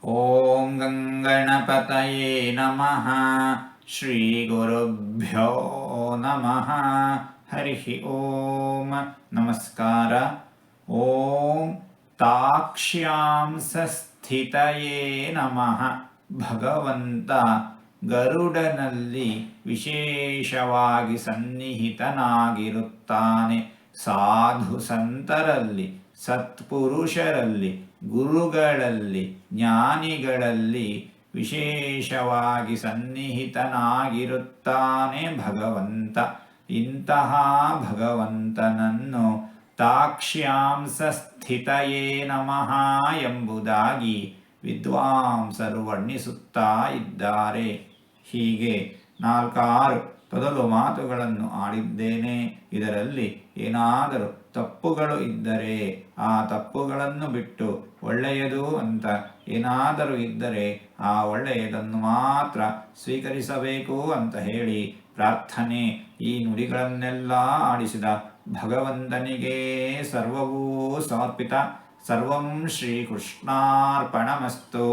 ಓಂ ಗಂಗಣಪತಯೇ ನಮಃ. ಶ್ರೀ ಗುರುಭ್ಯೋ ನಮಃ. ಹರಿ ಓಂ. ನಮಸ್ಕಾರ. ಓಂ ತಾಕ್ಷ್ಯಾಂಸಸ್ಥಿತಯೇ ನಮಃ. ಭಗವಂತ ಗರುಡನಲ್ಲಿ ವಿಶೇಷವಾಗಿ ಸನ್ನಿಹಿತನಾಗಿರುತ್ತಾನೆ. ಸಾಧು ಸಂತರಲ್ಲಿ, ಸತ್ಪುರುಷರಲ್ಲಿ, ಗುರುಗಳಲ್ಲಿ, ಜ್ಞಾನಿಗಳಲ್ಲಿ ವಿಶೇಷವಾಗಿ ಸನ್ನಿಹಿತನಾಗಿರುತ್ತಾನೆ ಭಗವಂತ. ಇಂತಹ ಭಗವಂತನನ್ನು ತಾಕ್ಷ್ಯಾಂಸ ಸ್ಥಿತಯೇ ನಮಃ ಎಂಬುದಾಗಿ ವಿದ್ವಾಂಸರು ವರ್ಣಿಸುತ್ತಾ ಇದ್ದಾರೆ. ಹೀಗೆ 4-6 ತೊದಲು ಮಾತುಗಳನ್ನು ಆಡಿದ್ದೇನೆ. ಇದರಲ್ಲಿ ಏನಾದರೂ ತಪ್ಪುಗಳು ಇದ್ದರೆ ಆ ತಪ್ಪುಗಳನ್ನು ಬಿಟ್ಟು ಒಳ್ಳೆಯದು ಅಂತ ಏನಾದರೂ ಇದ್ದರೆ ಆ ಒಳ್ಳೆಯದನ್ನು ಮಾತ್ರ ಸ್ವೀಕರಿಸಬೇಕು ಅಂತ ಹೇಳಿ ಪ್ರಾರ್ಥನೆ. ಈ ನುಡಿಗಳನ್ನೆಲ್ಲ ಆಡಿಸಿದ ಭಗವಂತನಿಗೆ ಸರ್ವವೂ ಸಮರ್ಪಿತ. ಸರ್ವಂ ಶ್ರೀಕೃಷ್ಣಾರ್ಪಣಮಸ್ತು.